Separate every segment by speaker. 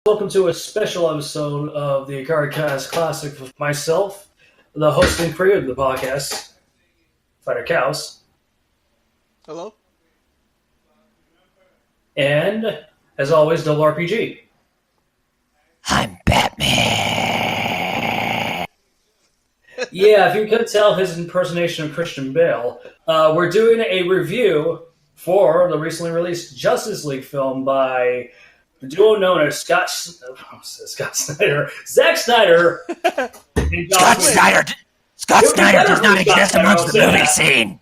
Speaker 1: Welcome to a special episode of the Ikaricast Classic with myself, the host and creator of the podcast, Ikaricast.
Speaker 2: Hello.
Speaker 1: And, as always, RRPG.
Speaker 3: I'm Batman.
Speaker 1: Yeah, if you couldn't tell his impersonation of Christian Bale, we're doing a review for the recently released Justice League film by the duo known as Zack Snyder, and
Speaker 3: Scott Snyder does not exist amongst the movie scene.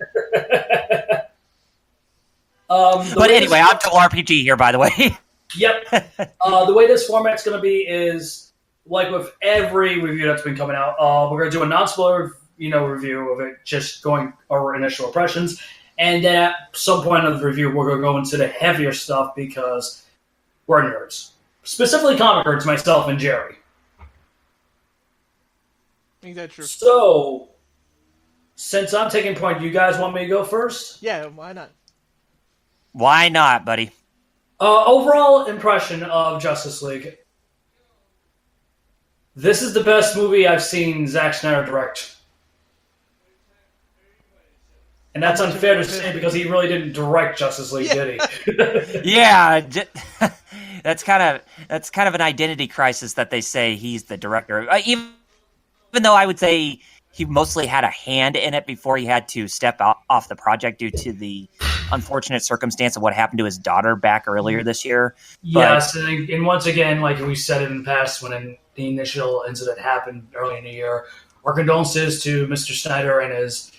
Speaker 3: But anyway, I'm RPG here, by the way.
Speaker 1: Yep. The way this format's going to be is, like with every review that's been coming out, we're going to do a non-spoiler, review of it, just going over initial impressions, and then at some point of the review, we're going to go into the heavier stuff because we're nerds. Specifically comic nerds, myself and Jerry.
Speaker 2: Ain't that true?
Speaker 1: So, since I'm taking point, you guys want me to go first?
Speaker 2: Yeah, why not?
Speaker 3: Why not, buddy?
Speaker 1: Overall impression of Justice League. This is the best movie I've seen Zack Snyder direct. And that's unfair to say because he really didn't direct Justice League, did he?
Speaker 3: Yeah, that's kind of an identity crisis that they say he's the director. Even though I would say he mostly had a hand in it before he had to step off the project due to the unfortunate circumstance of what happened to his daughter back earlier this year.
Speaker 1: Yes, and once again, like we said in the past when the initial incident happened early in the year, our condolences to Mr. Snyder and his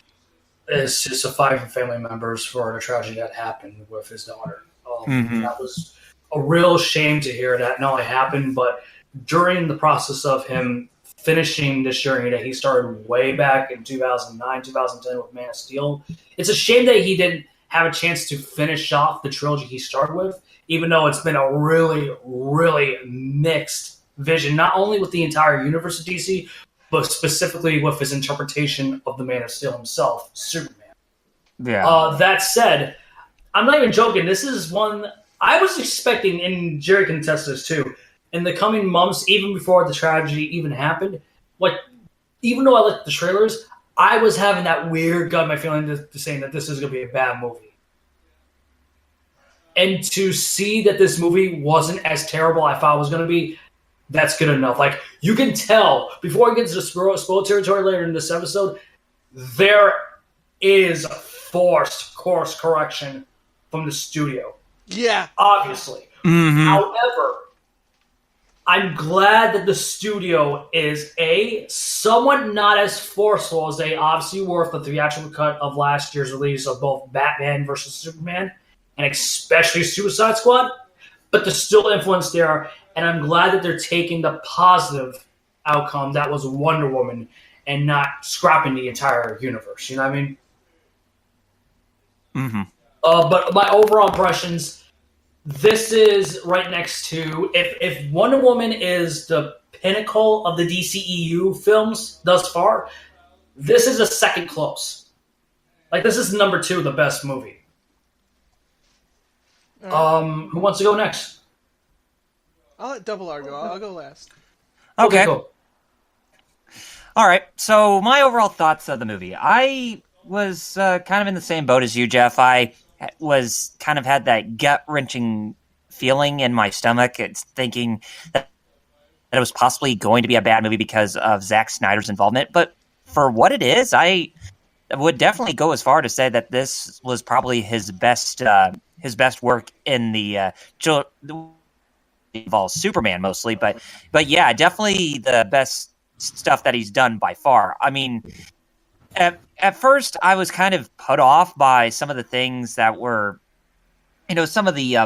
Speaker 1: surviving family members for the tragedy that happened with his daughter. That was a real shame to hear that not only happened, but during the process of him finishing this journey that he started way back in 2009, 2010 with Man of Steel. It's a shame that he didn't have a chance to finish off the trilogy he started with, even though it's been a really, really mixed vision, not only with the entire universe of DC, but specifically with his interpretation of the Man of Steel himself, Superman.
Speaker 3: Yeah.
Speaker 1: That said, I'm not even joking. This is one I was expecting, and Jerry can attest to this too, in the coming months, even before the tragedy even happened, even though I liked the trailers, I was having that weird gut, my feeling to saying that this is going to be a bad movie. And to see that this movie wasn't as terrible I thought it was going to be, that's good enough. Like, you can tell, before I get to the spoiler territory later in this episode, there is forced course correction from the studio.
Speaker 2: Yeah.
Speaker 1: Obviously.
Speaker 3: Mm-hmm.
Speaker 1: However, I'm glad that the studio is, somewhat not as forceful as they obviously were with the theatrical cut of last year's release of both Batman vs. Superman, and especially Suicide Squad, but there's still influence there, and I'm glad that they're taking the positive outcome that was Wonder Woman and not scrapping the entire universe, you know what I mean?
Speaker 3: Mm-hmm.
Speaker 1: But my overall impressions, this is right next to, if Wonder Woman is the pinnacle of the DCEU films thus far, this is a second close. Like, this is number 2, the best movie. Who wants to go next?
Speaker 2: I'll let Double R go. I'll go last.
Speaker 3: Okay.
Speaker 1: Cool.
Speaker 3: All right. So my overall thoughts of the movie. I was kind of in the same boat as you, Jeff. I was kind of had that gut-wrenching feeling in my stomach. It's thinking that it was possibly going to be a bad movie because of Zack Snyder's involvement. But for what it is, I would definitely go as far to say that this was probably his best work in the involves Superman mostly, but yeah, definitely the best stuff that he's done by far. I mean, at first I was kind of put off by some of the things that were, some of the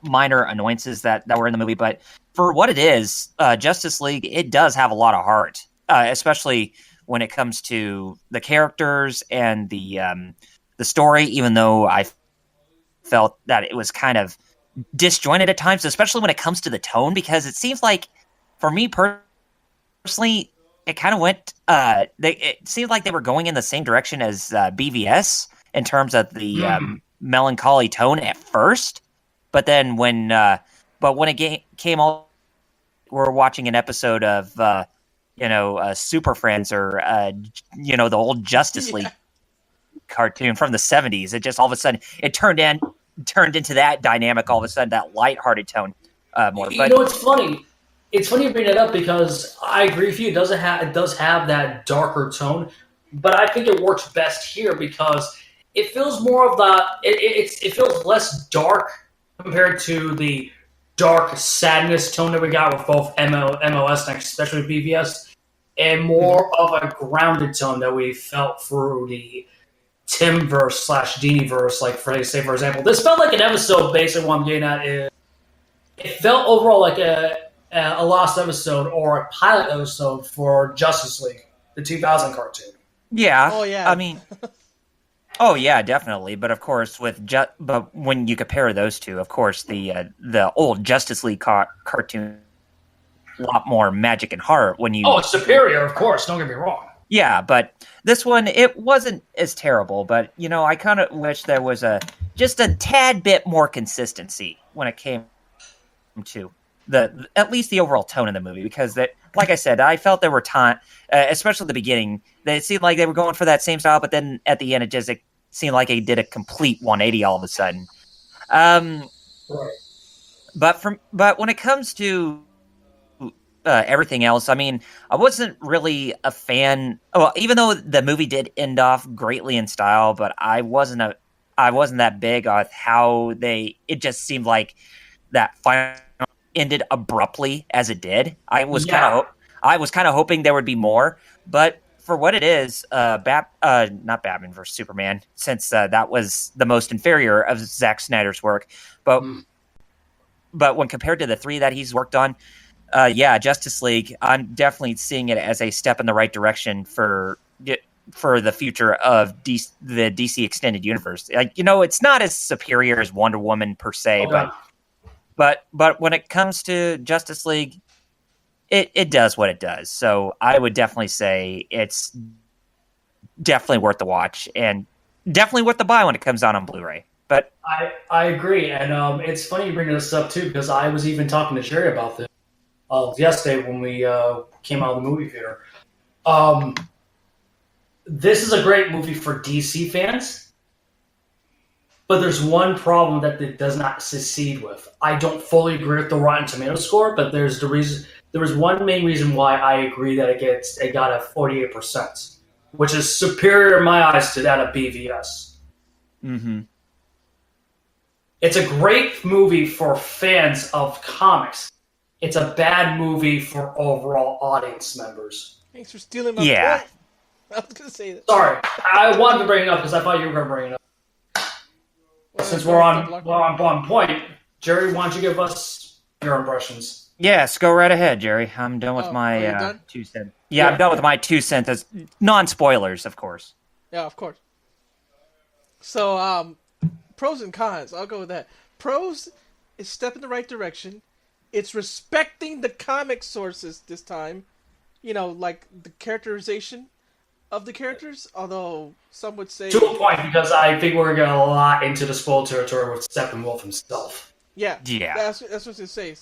Speaker 3: minor annoyances that were in the movie, but for what it is, Justice League, it does have a lot of heart, especially when it comes to the characters and the story, even though I felt that it was kind of disjointed at times, especially when it comes to the tone, because it seems like, for me personally, it kind of went, it seemed like they were going in the same direction as BVS in terms of the melancholy tone at first, but then when But when it came all, we're watching an episode of Super Friends or the old Justice League cartoon from the 70s. It just all of a sudden it turned into that dynamic. All of a sudden, that lighthearted tone more.
Speaker 1: You know, it's funny. It's funny you bring that up because I agree with you. It does have that darker tone, but I think it works best here because it feels more of the it feels less dark compared to the dark sadness tone that we got with both MOS and especially BVS, and more of a grounded tone that we felt through the Timverse / Diniverse. Like for example, this felt like an episode. Basically, what I'm getting at is it felt overall like a lost episode or a pilot episode for Justice League, the 2000 cartoon.
Speaker 3: Yeah.
Speaker 2: Oh yeah.
Speaker 3: I mean, oh yeah, definitely. But of course, but when you compare those two, of course, the old Justice League cartoon, a lot more magic and heart. When you
Speaker 1: it's superior, of course. Don't get me wrong.
Speaker 3: Yeah, but this one, it wasn't as terrible. But I kind of wish there was just a tad bit more consistency when it came to at least the overall tone of the movie, because like I said, I felt there were time, especially at the beginning, that it seemed like they were going for that same style, but then at the end it seemed like it did a complete 180 all of a sudden.
Speaker 1: Right.
Speaker 3: But when it comes to everything else, I mean, I wasn't really a fan. Well, even though the movie did end off greatly in style, but I wasn't that big on how it just seemed like that final ended abruptly as it did. I was kind of hoping there would be more, but for what it is, not Batman vs Superman, since that was the most inferior of Zack Snyder's work, but when compared to the 3 that he's worked on, Justice League, I'm definitely seeing it as a step in the right direction for the future of the DC Extended Universe. It's not as superior as Wonder Woman per se, but when it comes to Justice League, it does what it does. So I would definitely say it's definitely worth the watch and definitely worth the buy when it comes out on Blu-ray. But
Speaker 1: I agree, and it's funny you bring this up too because I was even talking to Jerry about this yesterday when we came out of the movie theater. This is a great movie for DC fans. But there's one problem that it does not succeed with. I don't fully agree with the Rotten Tomatoes score, but there was one main reason why I agree that it got a 48%, which is superior in my eyes to that of BVS.
Speaker 3: Mm-hmm.
Speaker 1: It's a great movie for fans of comics. It's a bad movie for overall audience members.
Speaker 2: Thanks for stealing my point. I was going to say that.
Speaker 1: Sorry, I wanted to bring it up because I thought you were going to bring it up. Since we're on point, Jerry, why don't you give us your impressions?
Speaker 3: Yes, go right ahead, Jerry. I'm done with my 2 cents. Yeah, I'm done with my 2 cents as non-spoilers, of course.
Speaker 2: Yeah, of course. So, pros and cons. I'll go with that. Pros is step in the right direction. It's respecting the comic sources this time. Like the characterization of the characters, although some would say...
Speaker 1: To a point, because I think we're going to get a lot into the spoil territory with Steppenwolf himself.
Speaker 2: Yeah. That's what I was going to say.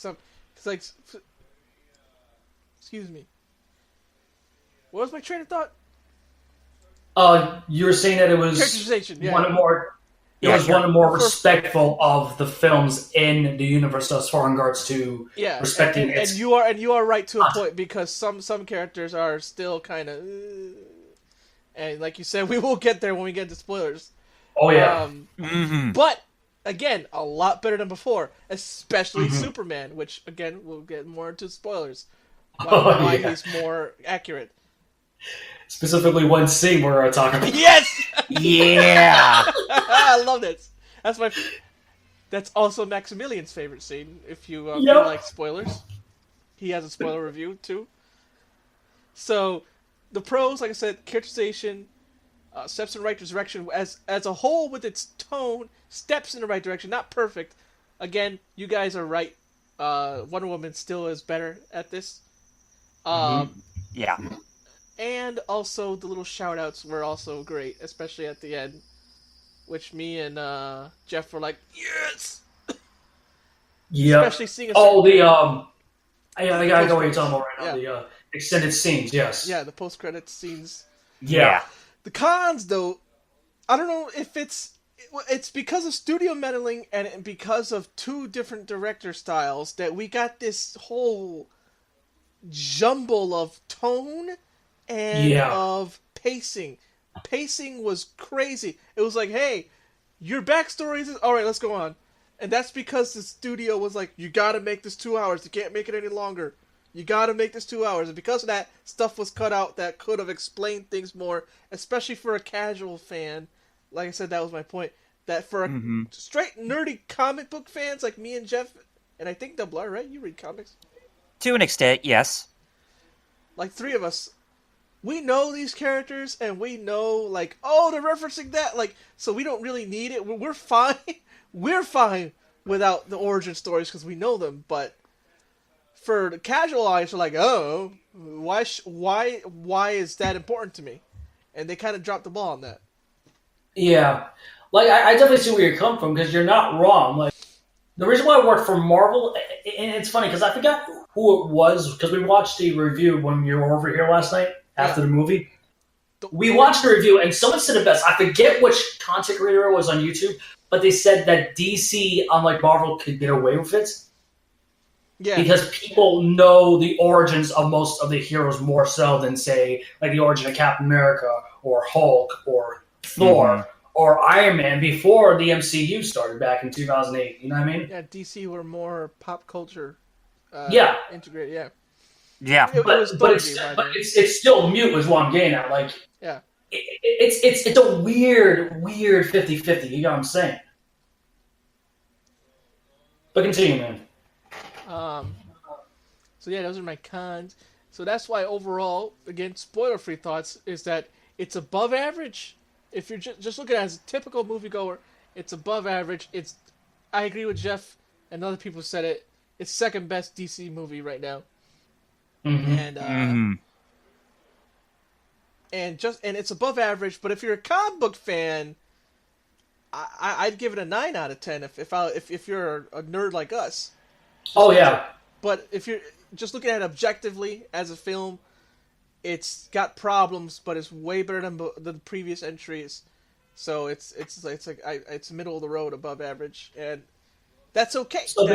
Speaker 2: Excuse me. What was my train of thought?
Speaker 1: You were saying that it was
Speaker 2: characterization,
Speaker 1: one of the more respectful of the films in the universe as far in regards to respecting
Speaker 2: and you are right to a point, because some characters are still kind of... And like you said, we will get there when we get to spoilers.
Speaker 1: Oh, yeah.
Speaker 2: But, again, a lot better than before. Especially Superman, which, again, we'll get more into spoilers. Why he's more accurate.
Speaker 1: Specifically one scene we're talking about.
Speaker 2: Yes!
Speaker 3: Yeah!
Speaker 2: I love this. That's also Maximilian's favorite scene, if you like spoilers. He has a spoiler review, too. So... The pros, like I said, characterization, steps in the right direction. As a whole, with its tone, steps in the right direction. Not perfect. Again, you guys are right. Wonder Woman still is better at this.
Speaker 3: Yeah.
Speaker 2: And also, the little shout-outs were also great, especially at the end. Which me and Jeff were like, yes!
Speaker 1: Yeah.
Speaker 2: Especially seeing a
Speaker 1: I gotta go what you're talking about right now.
Speaker 2: Yeah.
Speaker 1: The extended scenes, yes.
Speaker 2: Yeah, the post-credits scenes.
Speaker 1: Yeah.
Speaker 2: The cons, though, I don't know if it's because of studio meddling and because of two different director styles that we got this whole jumble of tone and of pacing. Pacing was crazy. It was like, hey, your backstory is all right. Let's go on, and that's because the studio was like, you got to make this 2 hours. You can't make it any longer. You got to make this 2 hours, and because of that, stuff was cut out that could have explained things more, especially for a casual fan. Like I said, that was my point. That for a straight nerdy comic book fans like me and Jeff, and I think Double R, right? You read comics.
Speaker 3: To an extent, yes.
Speaker 2: Like three of us, we know these characters, and we know, like, oh, they're referencing that, like, so we don't really need it. We're fine. We're fine without the origin stories because we know them. But for the casual audience, they're like, oh, why is that important to me? And they kind of dropped the ball on that.
Speaker 1: Yeah, like I definitely see where you come from because you're not wrong. Like the reason why I worked for Marvel, and it's funny because I forgot who it was because we watched the review when you were over here last night after the movie. We watched the review and someone said it best. I forget which content creator it was on YouTube, but they said that DC, unlike Marvel, could get away with it. Yeah. Because people know the origins of most of the heroes more so than, say, like the origin of Captain America or Hulk or Thor or Iron Man before the MCU started back in 2008. You know what I mean?
Speaker 2: Yeah, DC were more pop culture integrated,
Speaker 1: Yeah, but it's still mute is what I'm getting at. Like, it's a weird 50-50. You know what I'm saying? But continue, man.
Speaker 2: So yeah, those are my cons. So that's why overall, again, spoiler-free thoughts is that it's above average. If you're just looking at it as a typical moviegoer, it's above average. I agree with Jeff and other people said it. It's second best DC movie right now. And and it's above average. But if you're a comic book fan, I'd give it a 9 out of 10 if you're a nerd like us. But if you're just looking at it objectively as a film, it's got problems, but it's way better than the previous entries. So it's middle of the road, above average, and that's okay. So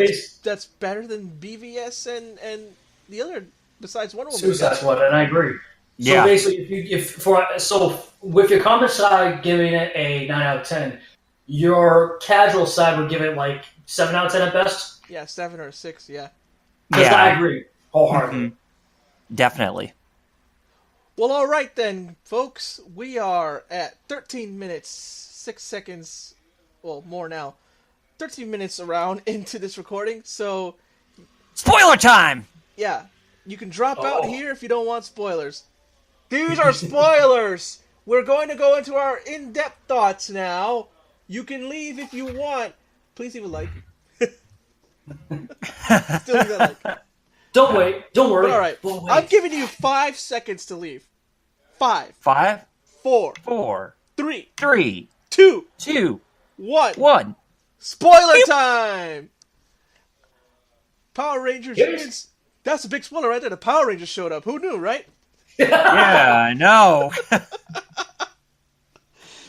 Speaker 2: that's better than BVS and the other besides Wonder Woman.
Speaker 1: Suicide Squad, and I agree. Yeah. So basically, with your comic side giving it a 9 out of 10, your casual side would give it like 7 out of 10 at best.
Speaker 2: Yeah, 7 or 6. Yeah.
Speaker 1: Because I agree wholeheartedly.
Speaker 3: Definitely.
Speaker 2: Well, all right then, folks. We are at 13 minutes, 6 seconds, well, more now. 13 minutes around into this recording, so...
Speaker 3: Spoiler time!
Speaker 2: Yeah. You can drop out here if you don't want spoilers. These are spoilers! We're going to go into our in-depth thoughts now. You can leave if you want. Please leave a like. Still leave a like.
Speaker 1: Don't worry.
Speaker 2: All right. I'm giving you 5 seconds to leave. 5. 4. 3. 2. 1. Spoiler time! Power Rangers. That's a big spoiler right there. The Power Rangers showed up. Who knew, right?
Speaker 3: Yeah, I know.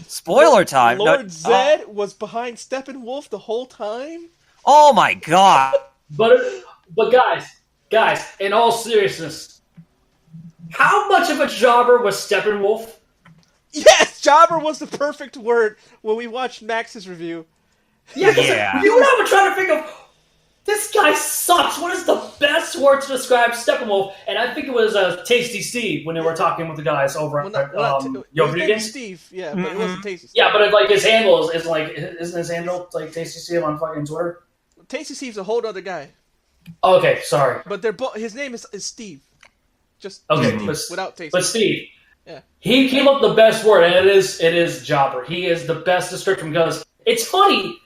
Speaker 3: Spoiler time.
Speaker 2: Lord Zed was behind Steppenwolf the whole time?
Speaker 3: Oh my god.
Speaker 1: But guys, in all seriousness, how much of a jobber was Steppenwolf?
Speaker 2: Yes, jobber was the perfect word when we watched Max's review.
Speaker 1: Yeah. You and I were trying to think of, this guy sucks. What is the best word to describe Steppenwolf? And I think it was Tasty Steve when they were talking with the guys over at Yo Video Games.
Speaker 2: Steve, yeah, but it wasn't Tasty Steve.
Speaker 1: Yeah, but his handle is like, isn't his handle like Tasty Steve on fucking Twitter?
Speaker 2: Tasty Steve's a whole other guy.
Speaker 1: Okay, sorry.
Speaker 2: But they're his name is Steve. Just
Speaker 1: Steve,
Speaker 2: without Tasty.
Speaker 1: But Steve, he came up with the best word, and it is jobber. He is the best description because it's funny.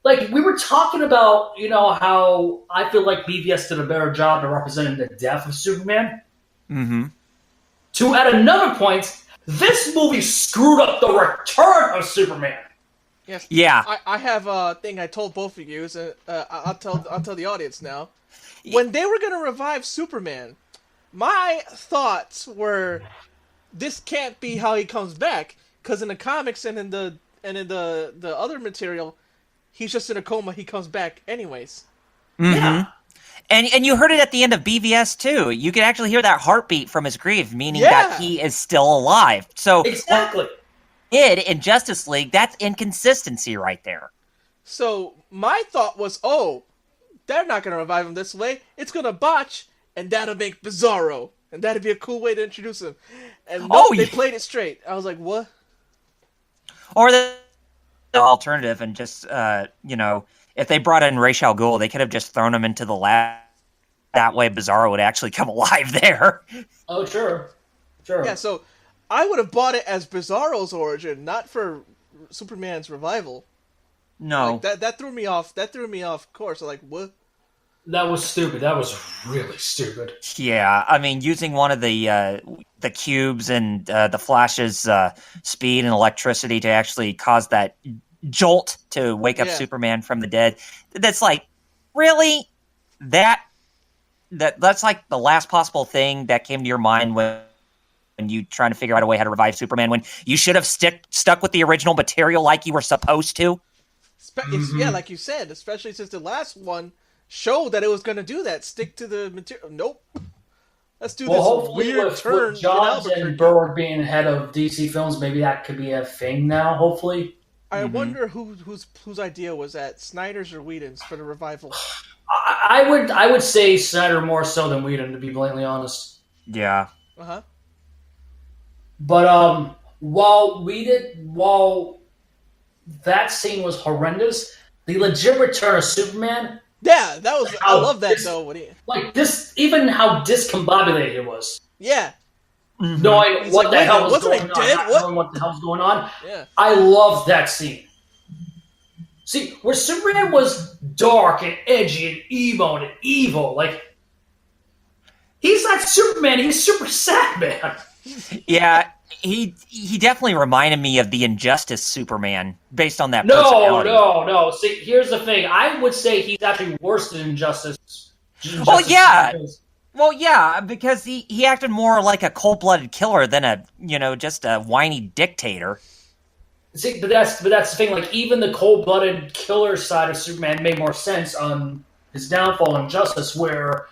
Speaker 1: Like, we were talking about, how I feel like BVS did a better job of representing the death of Superman.
Speaker 3: Mm-hmm.
Speaker 1: To, at another point, this movie screwed up the return of Superman.
Speaker 2: Yes.
Speaker 3: Yeah.
Speaker 2: I have a thing I told both of you, so I'll tell the audience now. When they were gonna revive Superman, my thoughts were, this can't be how he comes back, because in the comics and in the other material, he's just in a coma. He comes back anyways.
Speaker 3: Mm-hmm.
Speaker 1: Yeah.
Speaker 3: And you heard it at the end of BVS too. You could actually hear that heartbeat from his grave, meaning
Speaker 2: Yeah.
Speaker 3: that he is still alive. So
Speaker 1: Exactly.
Speaker 3: in Justice League, that's inconsistency right there.
Speaker 2: So my thought was, oh, they're not gonna revive him this way. It's gonna botch, and that'll make Bizarro, and that'd be a cool way to introduce him. And no, they played it straight. I was like, what?
Speaker 3: Or the alternative, and just if they brought in Ra's al Ghul, they could have just thrown him into the lab. That way, Bizarro would actually come alive there.
Speaker 1: Oh, sure.
Speaker 2: Yeah, so I would have bought it as Bizarro's origin, not for Superman's revival.
Speaker 3: No,
Speaker 2: like, that threw me off. That threw me off course. I'm like, what?
Speaker 1: That was stupid. That was really stupid.
Speaker 3: Yeah, I mean, using one of the cubes and the Flash's speed and electricity to actually cause that jolt to wake up Superman from the dead. That's like, really? That's like the last possible thing that came to your mind when you trying to figure out a way how to revive Superman, when you should have stuck with the original material like you were supposed to.
Speaker 2: Yeah, like you said, especially since the last one showed that it was going to do that. Stick to the material. Nope. Let's do this weird turn.
Speaker 1: With Jobs and Berg being head of DC Films, maybe that could be a thing now, hopefully.
Speaker 2: I wonder whose idea was that, Snyder's or Whedon's, for the revival.
Speaker 1: I would say Snyder more so than Whedon, to be blatantly honest.
Speaker 3: Yeah.
Speaker 2: Uh-huh.
Speaker 1: But while that scene was horrendous, the legit return of Superman.
Speaker 2: Yeah, that was. I love that though.
Speaker 1: Like this, even how discombobulated it was.
Speaker 2: Yeah.
Speaker 1: Mm-hmm. Knowing what the hell was going on, knowing what the hell's going on.
Speaker 2: Yeah.
Speaker 1: I love that scene. See, where Superman was dark and edgy and emo and evil, like he's not Superman. He's Super Sad Man.
Speaker 3: Yeah, he definitely reminded me of the Injustice Superman based on that personality.
Speaker 1: No. See, here's the thing. I would say he's actually worse than Injustice.
Speaker 3: Oh, yeah. Well, yeah, because he acted more like a cold-blooded killer than just a whiny dictator.
Speaker 1: See, but that's the thing. Like, even the cold-blooded killer side of Superman made more sense on his downfall in Justice, where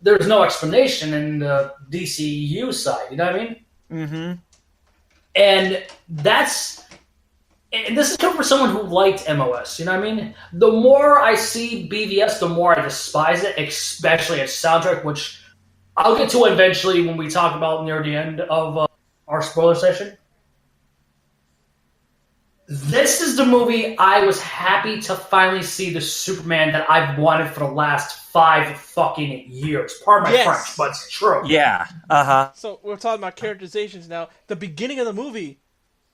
Speaker 1: there's no explanation in the DCU side. You know what I mean?
Speaker 3: Mm-hmm.
Speaker 1: And this is coming from someone who liked MOS. You know what I mean? The more I see BVS, the more I despise it, especially its soundtrack, which I'll get to eventually when we talk about near the end of our spoiler session. This is the movie I was happy to finally see the Superman that I've wanted for the last 5 fucking years. Pardon my French, but it's true.
Speaker 3: Yeah. Uh-huh.
Speaker 2: So we're talking about characterizations now. The beginning of the movie,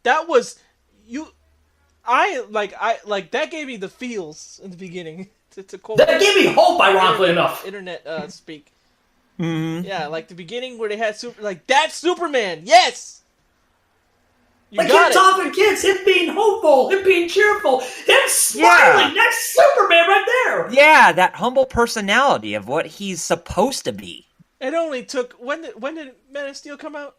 Speaker 2: that was that gave me the feels in the beginning. To quote
Speaker 1: that gave me hope, ironically enough.
Speaker 2: Internet speak.
Speaker 3: Mm-hmm.
Speaker 2: Yeah, like the beginning where they had that's Superman. Yes.
Speaker 1: Like him talking to kids, him being hopeful, him being cheerful, him smiling. Yeah. That's Superman right there.
Speaker 3: Yeah, that humble personality of what he's supposed to be.
Speaker 2: It only took when did Man of Steel come out?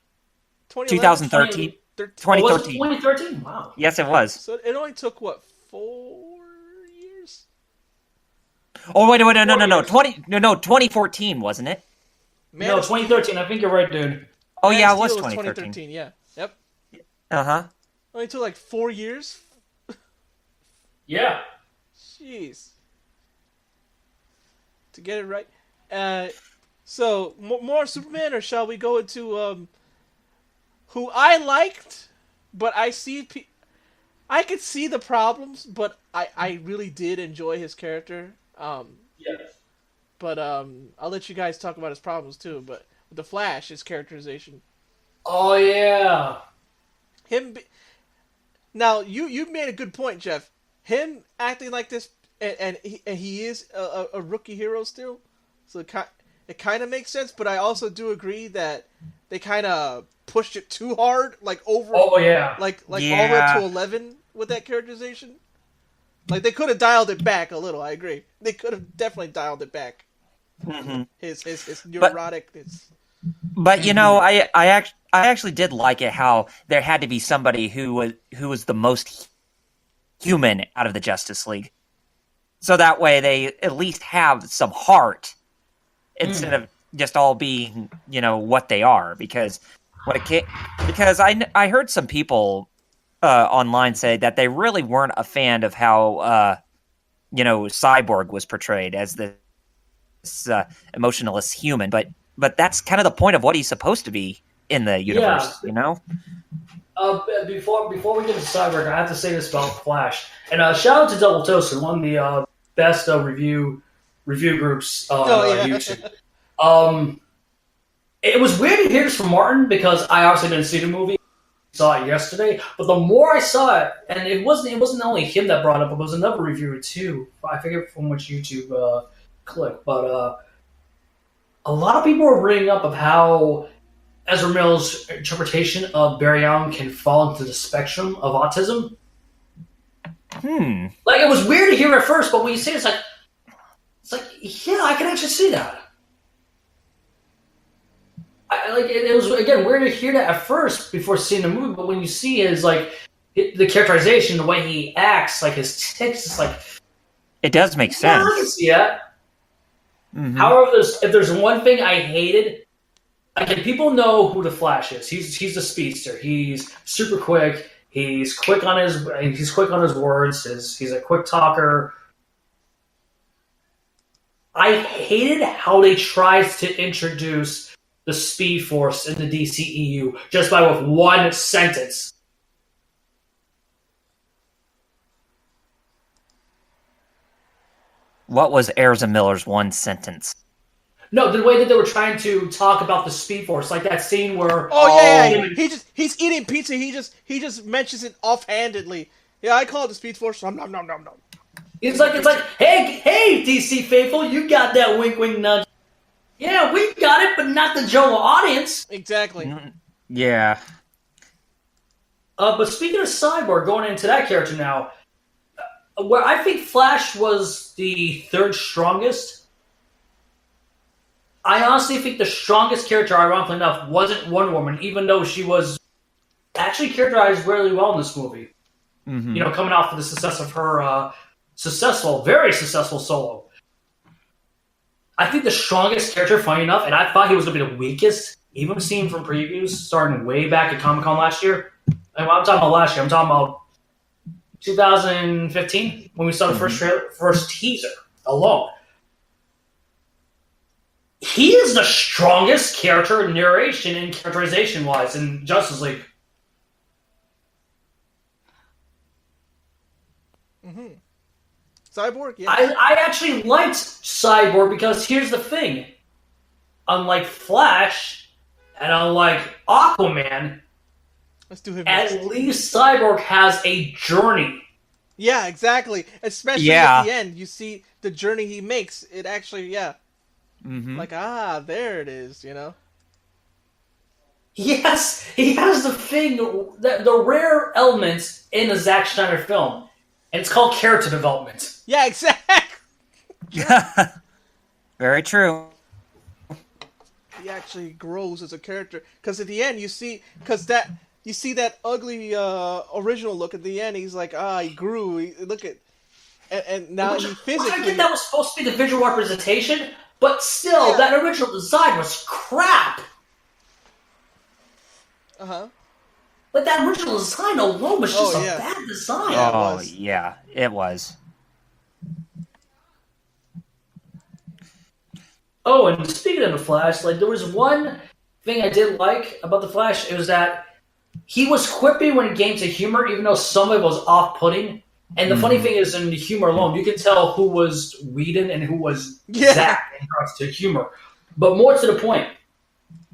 Speaker 3: 2013. 2013.
Speaker 1: Oh, was it 2013? Wow.
Speaker 3: Yes, it was.
Speaker 2: So it only took 4 years?
Speaker 3: Oh wait, no. 2014, wasn't it?
Speaker 1: No, 2013. I think you're right, dude.
Speaker 3: Oh yeah, it was 2013.
Speaker 2: Yeah. Yep.
Speaker 3: Uh-huh.
Speaker 2: Only took 4 years?
Speaker 1: Yeah.
Speaker 2: Jeez. To get it right. So, more Superman, or shall we go into who I liked, but I could see the problems, but I really did enjoy his character.
Speaker 1: Yes.
Speaker 2: But I'll let you guys talk about his problems too, but with the Flash, his characterization.
Speaker 1: Oh, yeah.
Speaker 2: Now, you made a good point, Jeff. Him acting like this, and he is a rookie hero still, so it kind of makes sense. But I also do agree that they kind of pushed it too hard, like over.
Speaker 1: Oh yeah,
Speaker 2: like all the way up to 11. with that characterization. Like, they could have dialed it back a little, I agree. They could have definitely dialed it back.
Speaker 3: Mm-hmm.
Speaker 2: His neurotic...
Speaker 3: But I actually did like it how there had to be somebody who was the most human out of the Justice League, so that way they at least have some heart instead of just all being what they are. Because I heard some people online say that they really weren't a fan of how Cyborg was portrayed as this emotionless human, but that's kind of the point of what he's supposed to be in the universe,
Speaker 1: Before we get to Cyborg, I have to say this about Flash. And shout out to Double Toaster, one of the best review groups on YouTube. It was weird to hear this from Martin because I obviously didn't see the movie. I saw it yesterday, but the more I saw it, and it wasn't only him that brought it up, but there was another reviewer too. I forget from which YouTube clip, but a lot of people were bringing up of how Ezra Miller's interpretation of Barry Allen can fall into the spectrum of autism. Like, it was weird to hear at first, but when you say it, it's like, yeah, I can actually see that. It was, again, weird to hear that at first before seeing the movie, but when you see his, the characterization, the way he acts, his tics, it's like...
Speaker 3: It does make sense.
Speaker 1: I can see that.
Speaker 3: Mm-hmm.
Speaker 1: However, if there's one thing I hated, people know who the Flash is. He's the speedster. He's super quick. He's quick on his words. He's a quick talker. I hated how they tried to introduce the Speed Force in the DCEU just with one sentence.
Speaker 3: What was Ezra Miller's one sentence?
Speaker 1: No, the way that they were trying to talk about the Speed Force, like that scene where...
Speaker 2: he's eating pizza, he just mentions it offhandedly. Yeah, I call it the Speed Force, nom.
Speaker 1: It's like, hey, DC faithful, you got that wink nudge. Yeah, we got it, but not the general audience.
Speaker 2: Exactly.
Speaker 3: Yeah.
Speaker 1: But speaking of Cyborg, going into that character now, where I think Flash was the third strongest, I honestly think the strongest character, ironically enough, wasn't Wonder Woman, even though she was actually characterized really well in this movie. Mm-hmm. Coming off of the success of her very successful solo. I think the strongest character, funny enough, and I thought he was going to be the weakest, even seen from previews starting way back at Comic-Con last year. And I'm talking about last year, I'm talking about 2015, when we saw the first teaser alone. He is the strongest character narration and characterization-wise in Justice League.
Speaker 2: Mm-hmm. Cyborg, yeah.
Speaker 1: I actually liked Cyborg because here's the thing. Unlike Flash and unlike Aquaman,
Speaker 2: let's do him
Speaker 1: at
Speaker 2: next.
Speaker 1: least Cyborg has a journey.
Speaker 2: Yeah, exactly. Especially at the end, you see the journey he makes. It actually,
Speaker 3: Mm-hmm.
Speaker 2: There it is,
Speaker 1: Yes, he has the rare elements in a Zack Snyder film, and it's called character development.
Speaker 2: Yeah, exactly.
Speaker 3: Very true.
Speaker 2: He actually grows as a character because at the end you see that ugly original look at the end. He's like, he grew. And now he physically.
Speaker 1: I get that was supposed to be the visual representation, but still, that original design was crap. But that original design alone was just a bad design.
Speaker 3: Oh, yeah, it was.
Speaker 1: Oh, and speaking of the Flash, there was one thing I did like about the Flash. It was that he was quippy when it came to humor, even though some of it was off-putting. And the funny thing is, in the humor alone, you can tell who was Whedon and who was Zack in regards to humor. But more to the point,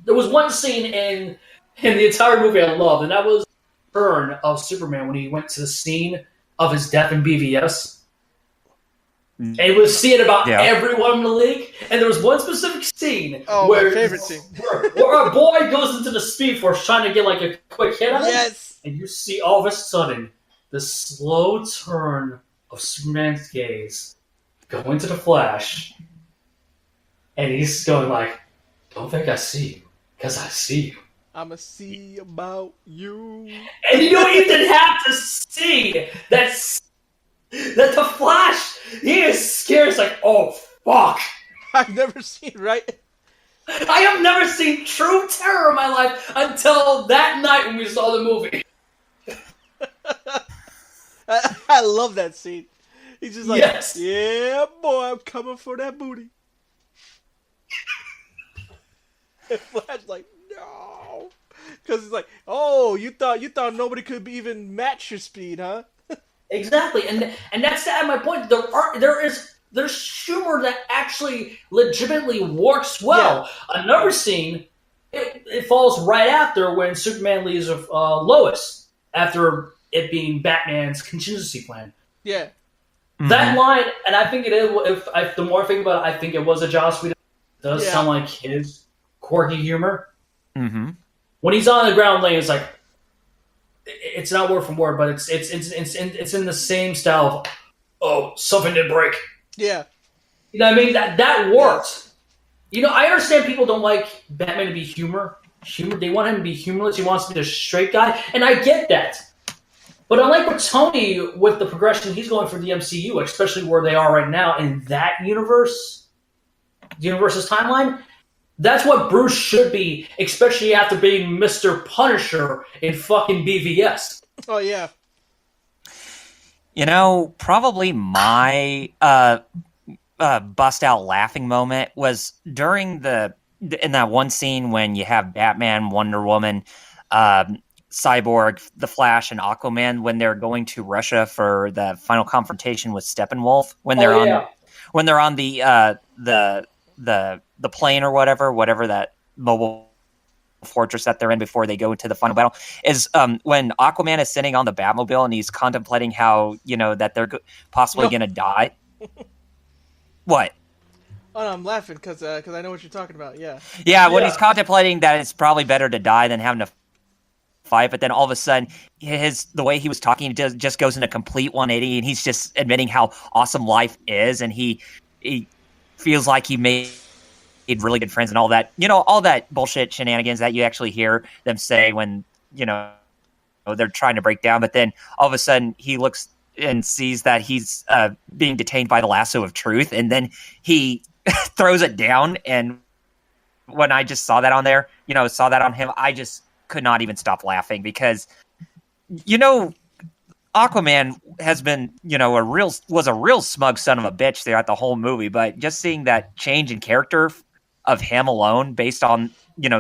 Speaker 1: there was one scene in the entire movie I loved, and that was the turn of Superman when he went to the scene of his death in BVS. And he was seeing about everyone in the league. And there was one specific scene
Speaker 2: where my favorite scene.
Speaker 1: where our boy goes into the Speed Force trying to get a quick hit on him.
Speaker 2: Yes.
Speaker 1: And you see all of a sudden the slow turn of Superman's gaze going to the Flash, and he's going like, "Don't think I see you, because I see you.
Speaker 2: I'ma see about you."
Speaker 1: And you don't even have to see that the Flash, he is scared. It's like, oh, fuck.
Speaker 2: I've never seen, right?
Speaker 1: I have never seen true terror in my life until that night when we saw the movie.
Speaker 2: I love that scene. He's just like,
Speaker 1: yes.
Speaker 2: Yeah, boy, I'm coming for that booty. And Flash like, no. Because it's like, oh, you thought nobody could even match your speed, huh?
Speaker 1: Exactly, and that's my point. There's humor that actually legitimately works well. Yeah. Another scene, it falls right after when Superman leaves with Lois after it being Batman's contingency plan.
Speaker 2: Yeah,
Speaker 1: that line, and I think it is. The more I think about it, I think it was a Joss Whedon. It does sound like his quirky humor.
Speaker 3: Mm-hmm.
Speaker 1: When he's on the ground laying, it's like. It's not word for word, but it's in the same style of, oh, something did break.
Speaker 2: Yeah.
Speaker 1: You know what I mean? That worked. You know, I understand people don't like Batman to be humor. They want him to be humorless. He wants to be the straight guy, and I get that. But unlike with Tony, with the progression he's going for the MCU, especially where they are right now in that universe, the universe's timeline, that's what Bruce should be, especially after being Mr. Punisher in fucking BVS.
Speaker 2: Oh, yeah.
Speaker 3: You know, probably my bust out laughing moment was during in that one scene when you have Batman, Wonder Woman, Cyborg, The Flash, and Aquaman when they're going to Russia for the final confrontation with Steppenwolf when they're on the plane or whatever that mobile fortress that they're in before they go into the final battle is when Aquaman is sitting on the Batmobile and he's contemplating how, that they're possibly going to die. What?
Speaker 2: Oh, no, I'm laughing because I know what you're talking about. Yeah.
Speaker 3: Yeah, when he's contemplating that it's probably better to die than having to fight, but then all of a sudden the way he was talking just goes in a complete 180 and he's just admitting how awesome life is, and he feels like he made really good friends and all that, all that bullshit shenanigans that you actually hear them say when, they're trying to break down. But then all of a sudden he looks and sees that he's being detained by the lasso of truth. And then he throws it down. And when I just saw that on there, saw that on him, I just could not even stop laughing because, Aquaman has been, was a real smug son of a bitch throughout the whole movie, but just seeing that change in character of him alone based on,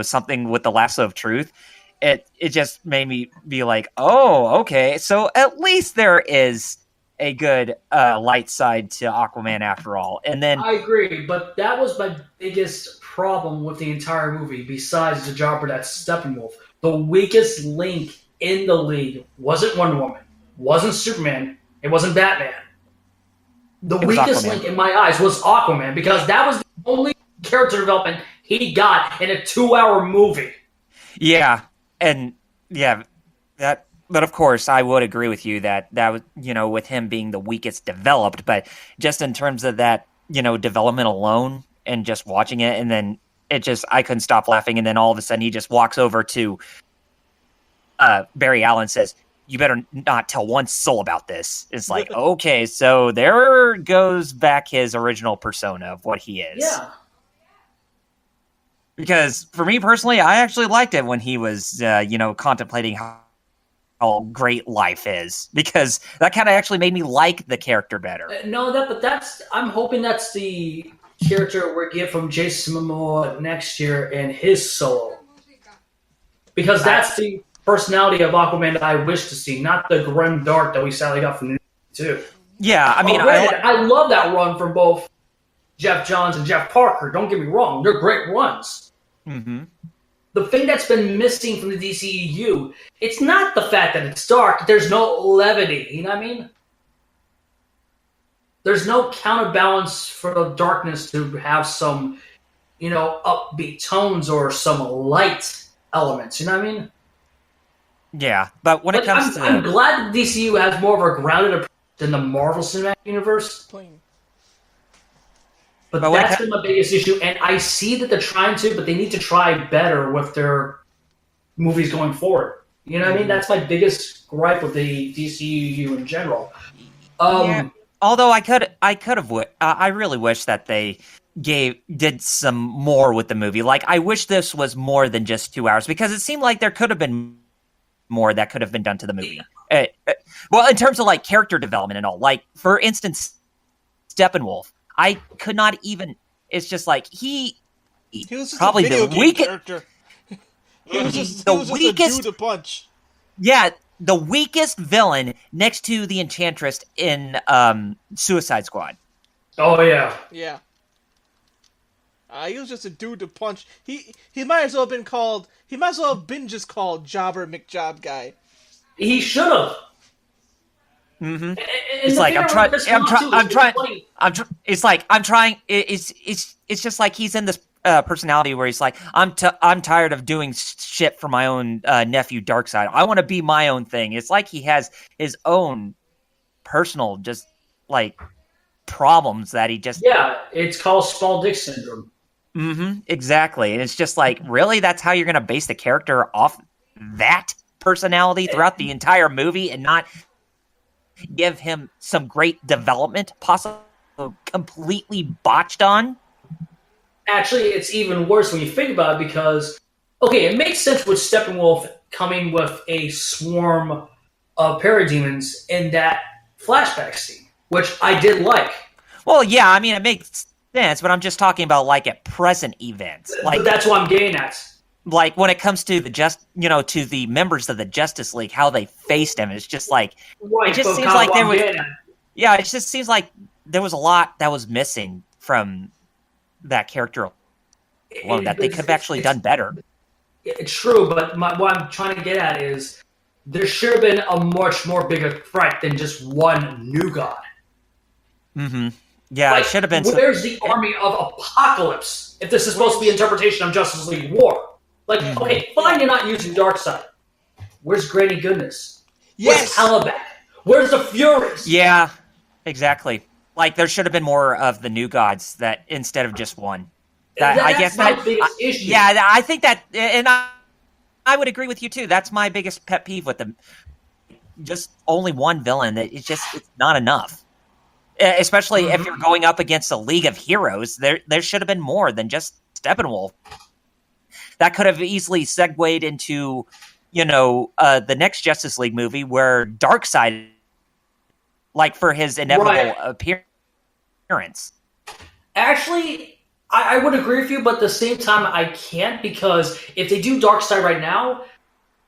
Speaker 3: something with the lasso of truth, it just made me be like, oh, okay. So at least there is a good light side to Aquaman after all. And then
Speaker 1: I agree, but that was my biggest problem with the entire movie, besides the jobber that's Steppenwolf. The weakest link in the league wasn't Wonder Woman. Wasn't Superman. It wasn't Batman. The weakest link in my eyes was Aquaman because that was the only character development he got in a 2-hour movie.
Speaker 3: Yeah, and that. But of course, I would agree with you that was, with him being the weakest developed, but just in terms of that, development alone and just watching it, and then I couldn't stop laughing, and then all of a sudden he just walks over to Barry Allen and says, you better not tell one soul about this. It's like, okay, so there goes back his original persona of what he is.
Speaker 1: Yeah.
Speaker 3: Because for me personally, I actually liked it when he was, contemplating how great life is. Because that kind of actually made me like the character better.
Speaker 1: I'm hoping that's the character we get from Jason Momoa next year in his solo. Because that's the personality of Aquaman that I wish to see, not the grim dark that we sadly got from the too.
Speaker 3: Yeah, I mean,
Speaker 1: I love that run from both Jeff Johns and Jeff Parker. Don't get me wrong; they're great runs.
Speaker 3: Mm-hmm.
Speaker 1: The thing that's been missing from the DCEU, it's not the fact that it's dark. There's no levity. You know what I mean? There's no counterbalance for the darkness to have some, upbeat tones or some light elements. You know what I mean?
Speaker 3: Yeah, but when it comes to...
Speaker 1: I'm glad the DCU has more of a grounded approach than the Marvel Cinematic Universe. But that's been my biggest issue, and I see that they're trying to, but they need to try better with their movies going forward. You know what I mean? That's my biggest gripe with the DCU in general.
Speaker 3: Yeah. Although I really wish that they did some more with the movie. Like, I wish this was more than just 2 hours, because it seemed like there could have been more that could have been done to the movie. Well, in terms of like character development and all. Like, for instance, Steppenwolf. I could not even. It's just like he
Speaker 2: was just
Speaker 3: probably
Speaker 2: a video
Speaker 3: the
Speaker 2: game character. He was just a dude to punch.
Speaker 3: Yeah, the weakest villain next to the Enchantress in Suicide Squad.
Speaker 1: Oh yeah,
Speaker 2: yeah. He was just a dude to punch. He might as well have been called. He might as well have been just called Jobber McJob Guy.
Speaker 1: He should have.
Speaker 3: Mm-hmm. It's like I'm trying. It's just like he's in this personality where he's like, I'm tired of doing shit for my own nephew Darkseid. I want to be my own thing. It's like he has his own personal just like problems that he just...
Speaker 1: Yeah, it's called small dick syndrome.
Speaker 3: Mm-hmm. Exactly, and it's just like, really, that's how you're going to base the character off that personality throughout the entire movie and not give him some great development, possibly completely botched on?
Speaker 1: Actually, it's even worse when you think about it, because, okay, it makes sense with Steppenwolf coming with a swarm of parademons in that flashback scene, which I did like.
Speaker 3: Well, yeah, I mean, it makes sense, but I'm just talking about, like, at present events. Like,
Speaker 1: but that's what I'm getting at.
Speaker 3: Like, when it comes to to the members of the Justice League, how they faced him, it's just like...
Speaker 1: Right,
Speaker 3: it just seems like there was... Yeah, it just seems like there was a lot that was missing from that character alone, that they could have actually done better.
Speaker 1: It's true, but what I'm trying to get at is there should have been a much more bigger threat than just one new god.
Speaker 3: Mm-hmm. Yeah,
Speaker 1: like,
Speaker 3: it should have been...
Speaker 1: Where's the army of Apocalypse if this is supposed to be interpretation of Justice League War? Like, okay, fine, you're not using Darkseid. Where's Granny Goodness?
Speaker 2: Yes!
Speaker 1: Where's Caliban? Where's the Furies?
Speaker 3: Yeah, exactly. Like, there should have been more of the new gods that instead of just one.
Speaker 1: That's my biggest issue.
Speaker 3: Yeah, I think that, and I would agree with you too. That's my biggest pet peeve with them. Just only one villain. It's not enough. Especially if you're going up against a League of Heroes, there should have been more than just Steppenwolf. That could have easily segued into, the next Justice League movie where Darkseid, like, for his inevitable appearance.
Speaker 1: Actually, I would agree with you, but at the same time, I can't, because if they do Darkseid right now,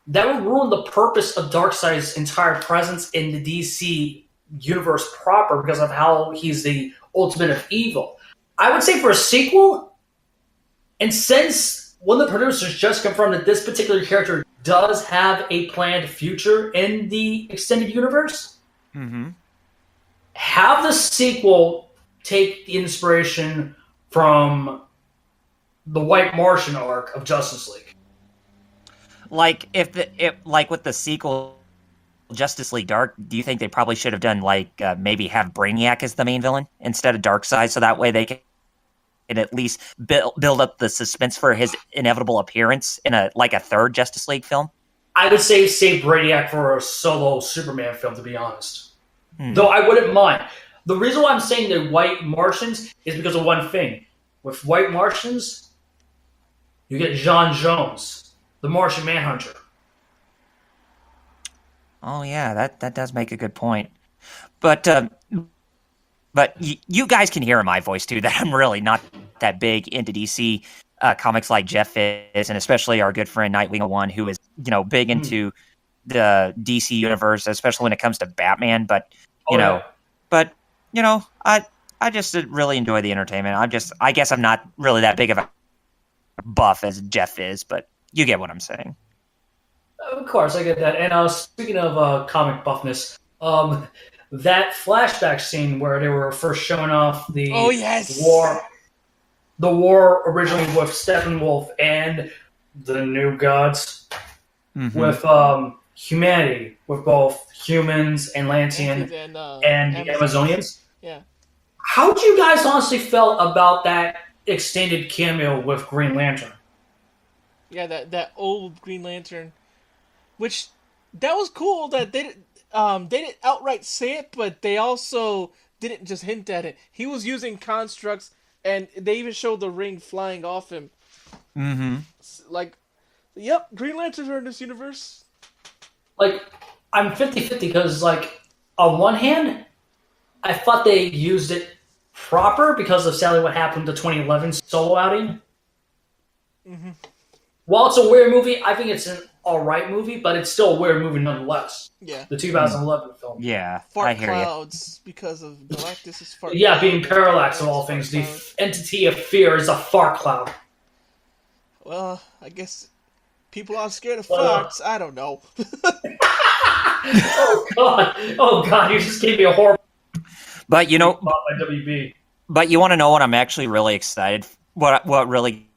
Speaker 1: that would ruin the purpose of Darkseid's entire presence in the DC universe proper, because of how he's the ultimate of evil. I would say for a sequel, and since one of the producers just confirmed that this particular character does have a planned future in the extended universe, have the sequel take the inspiration from the White Martian arc of Justice League.
Speaker 3: Like, like with the sequel Justice League Dark, do you think they probably should have done, like, maybe have Brainiac as the main villain instead of Darkseid, so that way they can at least build up the suspense for his inevitable appearance in a third Justice League film?
Speaker 1: I would say save Brainiac for a solo Superman film, to be honest. Though I wouldn't mind. The reason why I'm saying the White Martians is because of one thing. With White Martians, you get John Jones, the Martian Manhunter.
Speaker 3: Oh yeah, that does make a good point. But you guys can hear in my voice too that I'm really not that big into DC comics like Jeff is, and especially our good friend Nightwing One, who is big into the DC universe, especially when it comes to Batman. But I just really enjoy the entertainment. I guess I'm not really that big of a buff as Jeff is, but you get what I'm saying.
Speaker 1: Of course, I get that. And speaking of comic buffness, that flashback scene where they were first showing off the war originally with Steppenwolf and the New Gods, with humanity with both humans, Atlantean, and the Amazonians.
Speaker 2: Yeah.
Speaker 1: How do you guys honestly felt about that extended cameo with Green Lantern?
Speaker 2: Yeah, that old Green Lantern, which that was cool that they didn't outright say it, but they also didn't just hint at it. He was using constructs, and they even showed the ring flying off him.
Speaker 3: Mm-hmm.
Speaker 2: Like, yep, Green Lanterns are in this universe.
Speaker 1: Like, I'm 50-50 because, like, on one hand, I thought they used it proper because of sadly what happened to 2011 solo outing.
Speaker 2: Mm-hmm.
Speaker 1: While it's a weird movie, I think it's an alright movie, but it's still a weird movie nonetheless.
Speaker 2: Yeah.
Speaker 1: The 2011 film.
Speaker 3: Yeah,
Speaker 2: Fart
Speaker 3: I hear
Speaker 2: clouds because of Galactus' fart.
Speaker 1: Yeah, being parallax of all things. The entity of fear is a fart cloud.
Speaker 2: Well, I guess people are scared of farts. I don't know.
Speaker 1: Oh god, you just gave me a horrible.
Speaker 3: But you know,
Speaker 1: by WB.
Speaker 3: But you want to know what I'm actually really excited? What really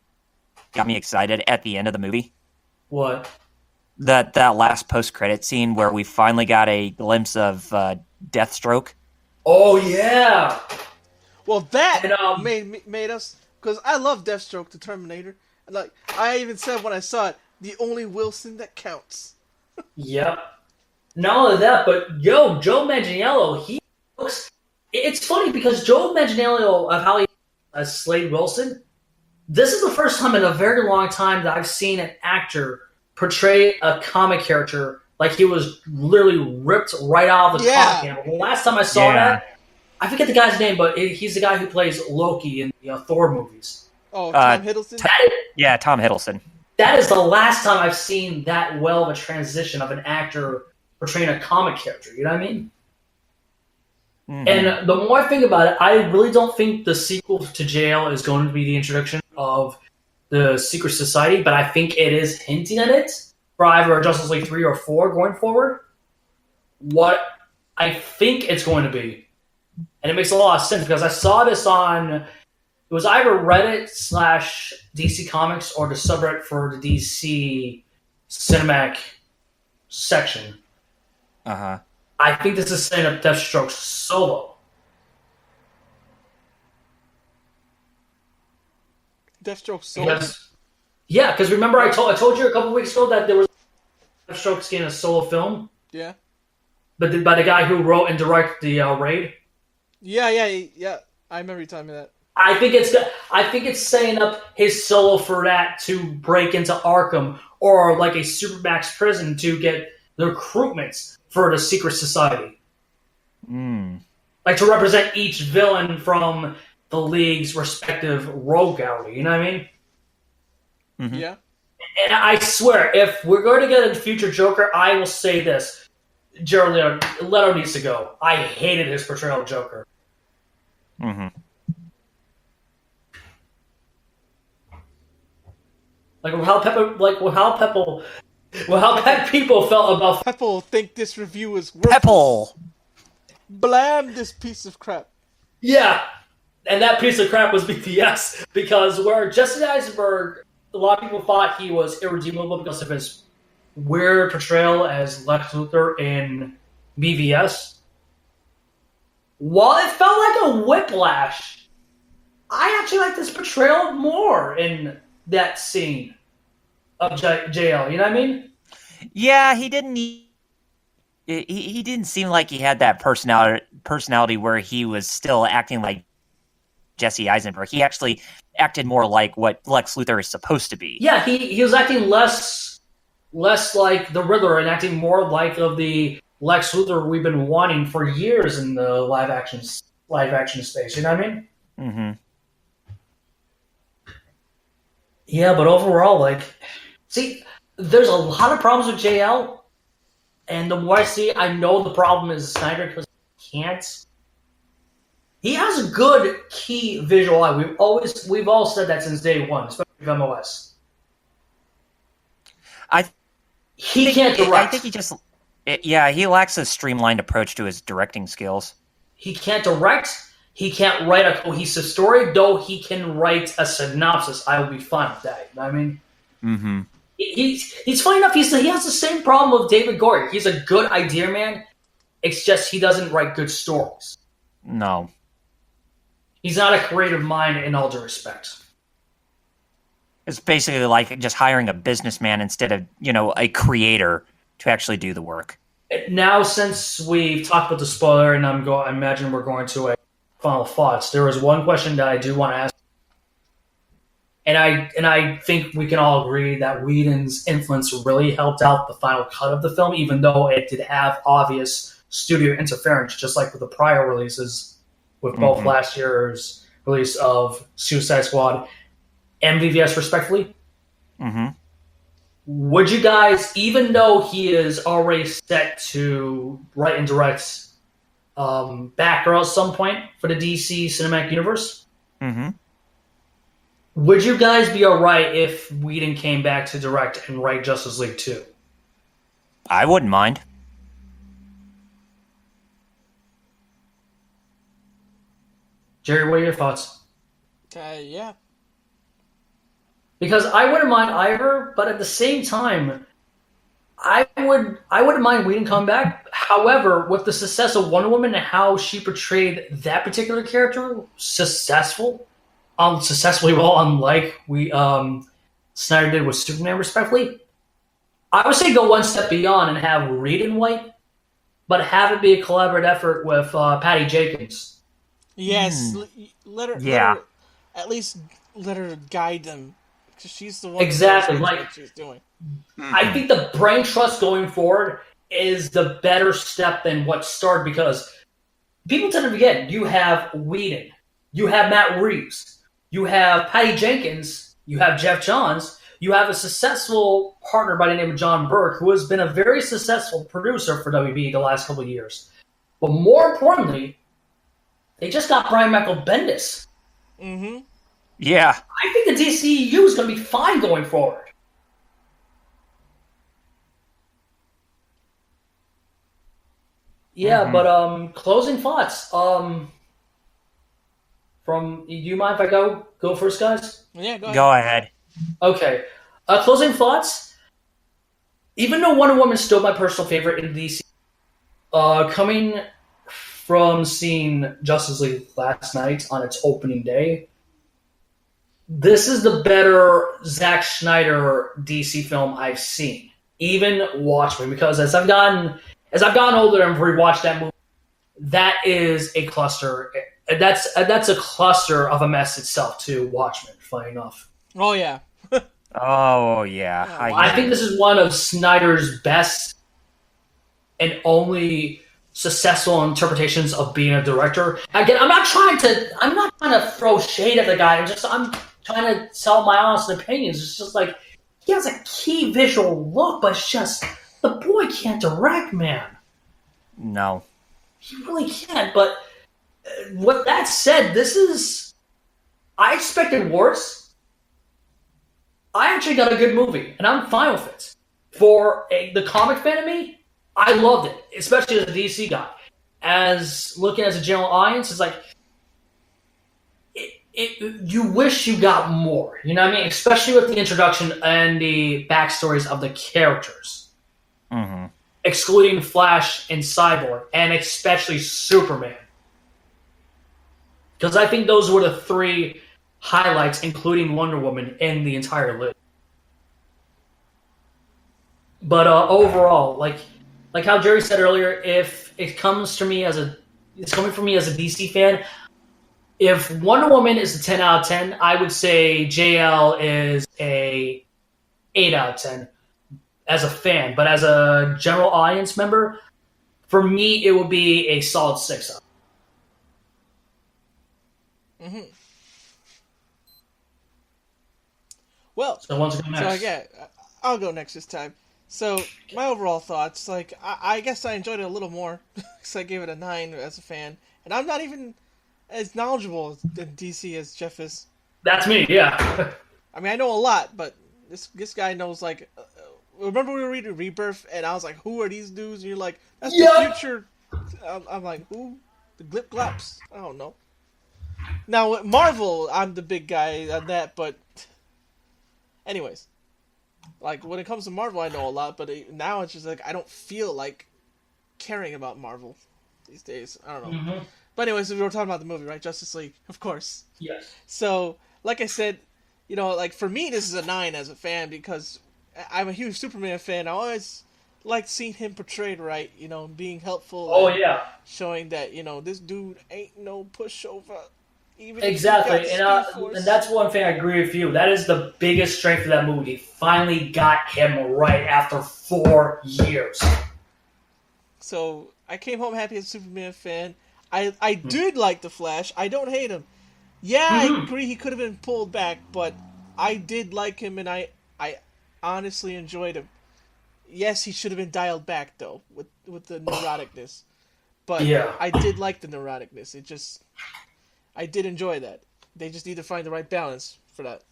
Speaker 3: got me excited at the end of the movie?
Speaker 1: What?
Speaker 3: That last post-credit scene where we finally got a glimpse of Deathstroke.
Speaker 1: Oh yeah.
Speaker 2: Well, that made us, because I love Deathstroke, the Terminator. And like I even said when I saw it, the only Wilson that counts.
Speaker 1: Yep. Not only that, but Joe Manganiello, he looks. It's funny because Joe Manganiello of how he as Slade Wilson. This is the first time in a very long time that I've seen an actor portray a comic character like he was literally ripped right out of the comic handle. The last time I saw that, I forget the guy's name, but he's the guy who plays Loki in the Thor movies.
Speaker 2: Oh, Tom Hiddleston?
Speaker 3: Tom Hiddleston.
Speaker 1: That is the last time I've seen that well of a transition of an actor portraying a comic character. You know what I mean? Mm-hmm. And the more I think about it, I really don't think the sequel to JL is going to be the introduction of the Secret Society, but I think it is hinting at it for either Justice League 3 or 4 going forward. What I think it's going to be. And it makes a lot of sense because I saw this on, it was either Reddit / DC Comics or the subreddit for the DC Cinematic section.
Speaker 3: Uh-huh.
Speaker 1: I think this is setting up Deathstroke solo.
Speaker 2: Deathstroke solo?
Speaker 1: Yeah, because remember I told you a couple weeks ago that there was Deathstroke getting a solo film?
Speaker 2: Yeah.
Speaker 1: But by the guy who wrote and directed the Raid?
Speaker 2: Yeah. I remember you telling me that.
Speaker 1: I think it's setting up his solo for that to break into Arkham or like a Supermax prison to get the recruitments for the Secret Society. Like to represent each villain from the League's respective rogue gallery. You know what I mean?
Speaker 3: Mm-hmm.
Speaker 2: Yeah.
Speaker 1: And I swear, if we're going to get a future Joker, I will say this. Jared Leto needs to go. I hated his portrayal of Joker.
Speaker 3: Mm-hmm.
Speaker 1: How people felt about
Speaker 2: Pepple think this review is worthless.
Speaker 3: Pepple.
Speaker 2: Blam this piece of crap.
Speaker 1: Yeah, and that piece of crap was BTS because where Jesse Eisenberg, a lot of people thought he was irredeemable because of his weird portrayal as Lex Luthor in BVS. While it felt like a whiplash, I actually like this portrayal more in that scene of JL. You know what I mean?
Speaker 3: Yeah, he didn't. He didn't seem like he had that personality where he was still acting like Jesse Eisenberg. He actually acted more like what Lex Luthor is supposed to be.
Speaker 1: Yeah, he was acting less like the Riddler and acting more like of the Lex Luthor we've been wanting for years in the live action space. You know what I mean?
Speaker 3: Mm-hmm.
Speaker 1: Yeah, but overall, see, there's a lot of problems with JL, and the more I see, I know the problem is Snyder because he can't. He has a good key visual eye. We've all said that since day one, especially with MOS. He can't direct.
Speaker 3: I think he lacks a streamlined approach to his directing skills.
Speaker 1: He can't direct. He can't write a cohesive story, though he can write a synopsis. I will be fine with that. You know what I mean?
Speaker 3: Mm-hmm.
Speaker 1: he's funny enough. He has the same problem with David Goyer. He's a good idea man. It's just he doesn't write good stories.
Speaker 3: No.
Speaker 1: He's not a creative mind in all due respect.
Speaker 3: It's basically like just hiring a businessman instead of, a creator to actually do the work.
Speaker 1: Now, since we've talked about the spoiler, and I imagine we're going to a final thoughts, there is one question that I do want to ask. And I think we can all agree that Whedon's influence really helped out the final cut of the film, even though it did have obvious studio interference, just like with the prior releases, with both last year's release of Suicide Squad and VVS, respectively.
Speaker 3: Mm-hmm.
Speaker 1: Would you guys, even though he is already set to write and direct Batgirl at some point for the DC Cinematic Universe, would you guys be alright if Whedon came back to direct and write Justice League 2?
Speaker 3: I wouldn't mind.
Speaker 1: Jerry, what are your thoughts?
Speaker 2: Yeah.
Speaker 1: Because I wouldn't mind either, but at the same time, I wouldn't mind Whedon coming back. However, with the success of Wonder Woman and how she portrayed that particular character successfully well, unlike Snyder did with Superman, respectively, I would say go one step beyond and have Reed and White, but have it be a collaborative effort with Patty Jenkins.
Speaker 2: Yes, let her at least let her guide them, because she's the one
Speaker 1: exactly
Speaker 2: who knows
Speaker 1: like
Speaker 2: what she's doing.
Speaker 1: I think the brain trust going forward is the better step than what started, because people tend to forget you have Whedon, you have Matt Reeves, you have Patty Jenkins, you have Jeff Johns, you have a successful partner by the name of John Burke, who has been a very successful producer for WB the last couple of years. But more importantly, they just got Brian Michael Bendis.
Speaker 2: Mm-hmm.
Speaker 3: Yeah.
Speaker 1: I think the DCEU is going to be fine going forward. Yeah, but closing thoughts. From do you mind if I go first, guys?
Speaker 2: Yeah, go ahead.
Speaker 3: Go ahead.
Speaker 1: Okay. Closing thoughts. Even though Wonder Woman is still my personal favorite in DC, coming from seeing Justice League last night on its opening day, this is the better Zack Snyder DC film I've seen. Even Watchmen, because as I've gotten older and rewatched that movie, that is a cluster. That's a cluster of a mess itself too. Watchmen, funny enough.
Speaker 2: Oh yeah.
Speaker 3: Oh yeah.
Speaker 1: I think this is one of Snyder's best and only successful interpretations of being a director. Again, I'm not trying to throw shade at the guy. I'm trying to tell my honest opinions. It's just like he has a key visual look, but it's just the boy can't direct, man.
Speaker 3: No.
Speaker 1: He really can't. But with that said, I expected worse. I actually got a good movie, and I'm fine with it. For the comic fan of me, I loved it, especially as a DC guy. As looking as a general audience, it's like you wish you got more. You know what I mean? Especially with the introduction and the backstories of the characters, excluding Flash and Cyborg, and especially Superman, because I think those were the three highlights, including Wonder Woman, in the entire list. But overall, like how Jerry said earlier, if it comes to me it's coming from me as a DC fan. If Wonder Woman is a 10 out of 10, I would say JL is a 8 out of 10 as a fan. But as a general audience member, for me, it would be a solid 6 out.
Speaker 2: Mm-hmm. Well,
Speaker 1: So once again, next.
Speaker 2: So yeah, I'll go next this time. So my overall thoughts, like I guess I enjoyed it a little more because I gave it a 9 as a fan, and I'm not even as knowledgeable in DC as Jeff is.
Speaker 1: That's me, yeah.
Speaker 2: I mean, I know a lot, but this guy knows like. Remember we were reading Rebirth, and I was like, "Who are these dudes?" And you're like, "That's the future." I'm like, "Who? The Glip Glops?" I don't know. Now with Marvel, I'm the big guy on that, but anyways. Like, when it comes to Marvel, I know a lot, but now it's just like I don't feel like caring about Marvel these days. I don't know.
Speaker 1: Mm-hmm.
Speaker 2: But anyways, we were talking about the movie, right? Justice League, of course.
Speaker 1: Yes.
Speaker 2: So, like I said, like for me, this is a 9 as a fan because I'm a huge Superman fan. I always liked seeing him portrayed right, being helpful.
Speaker 1: Oh, yeah.
Speaker 2: Showing that, this dude ain't no pushover. Even
Speaker 1: Exactly, and that's one thing I agree with you. That is the biggest strength of that movie. They finally got him right after 4 years.
Speaker 2: So I came home happy as a Superman fan. I did like the Flash. I don't hate him. Yeah, I agree he could have been pulled back, but I did like him, and I honestly enjoyed him. Yes, he should have been dialed back though with the neuroticness, but
Speaker 1: yeah.
Speaker 2: I did like the neuroticness. I did enjoy that. They just need to find the right balance for that.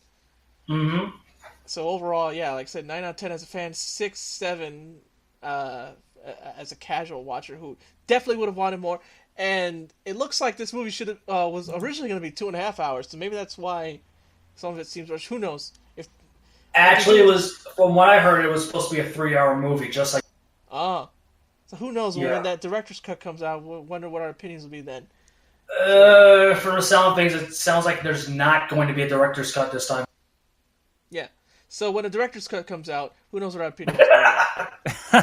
Speaker 1: Mm-hmm.
Speaker 2: So overall, yeah, like I said, 9 out of 10 as a fan, 6, 7 as a casual watcher who definitely would have wanted more. And it looks like this movie should have was originally going to be 2.5 hours, so maybe that's why some of it seems rushed. Who knows?
Speaker 1: Actually, it was, from what I heard, it was supposed to be a 3-hour movie, just like.
Speaker 2: So who knows? When that director's cut comes out, we'll wonder what our opinions will be then.
Speaker 1: From the sound of things, it sounds like there's not going to be a director's cut this time.
Speaker 2: Yeah. So when a director's cut comes out, who knows what our opinions will be.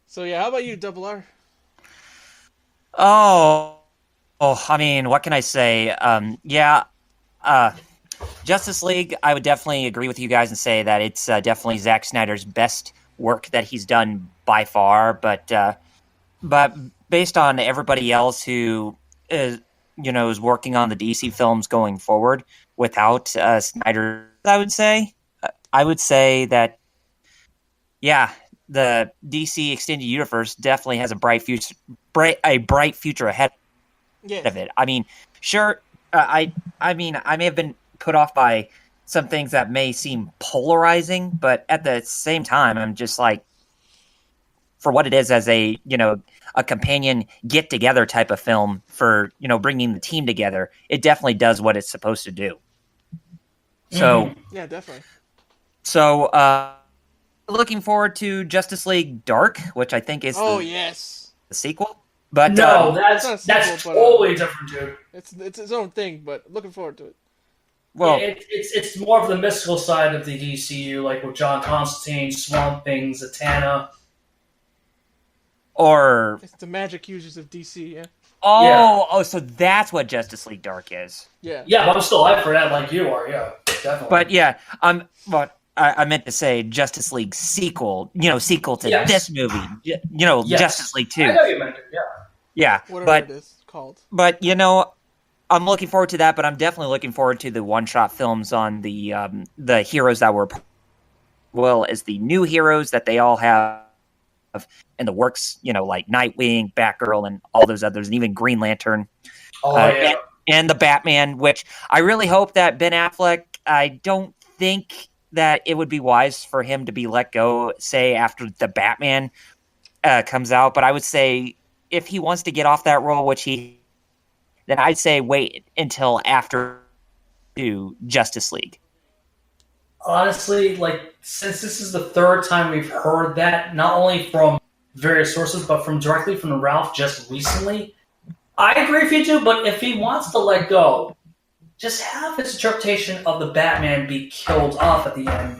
Speaker 2: So yeah, how about you, Double R?
Speaker 3: I mean, what can I say? Justice League, I would definitely agree with you guys and say that it's definitely Zack Snyder's best work that he's done by far. But based on everybody else who is working on the DC films going forward without Snyder, I would say that the DC extended universe definitely has a bright future ahead of it. I mean, sure. I may have been put off by some things that may seem polarizing, but at the same time, I'm just like, for what it is as a companion get together type of film for bringing the team together, it definitely does what it's supposed to do. So
Speaker 2: yeah, definitely.
Speaker 3: So looking forward to Justice League Dark, which I think is the sequel. But
Speaker 1: no, that's totally different, dude.
Speaker 2: It's its own thing, but looking forward to it.
Speaker 1: Well, it's more of the mystical side of the DCU, like with John Constantine, Swamp Thing, Zatanna.
Speaker 3: Or
Speaker 2: it's the magic users of DC, yeah.
Speaker 3: So that's what Justice League Dark is.
Speaker 2: Yeah.
Speaker 1: Yeah, but I'm still hyped for that, like you are. Yeah, definitely.
Speaker 3: But yeah, I meant to say Justice League sequel. Sequel to this movie. Justice League 2.
Speaker 1: I know you meant it. Yeah.
Speaker 3: Yeah,
Speaker 2: whatever it is called.
Speaker 3: But I'm looking forward to that. But I'm definitely looking forward to the one-shot films on the heroes that were, as the new heroes that they all have in the works, like Nightwing, Batgirl, and all those others, and even Green Lantern. And the Batman, which I really hope that Ben Affleck, I don't think that it would be wise for him to be let go, say, after the Batman comes out. But I would say if he wants to get off that role, then I'd say wait until after Justice League.
Speaker 1: Honestly, since this is the third time we've heard that, not only from various sources, but directly from Ralph just recently, I agree with you too, but if he wants to let go, just have his interpretation of the Batman be killed off at the end,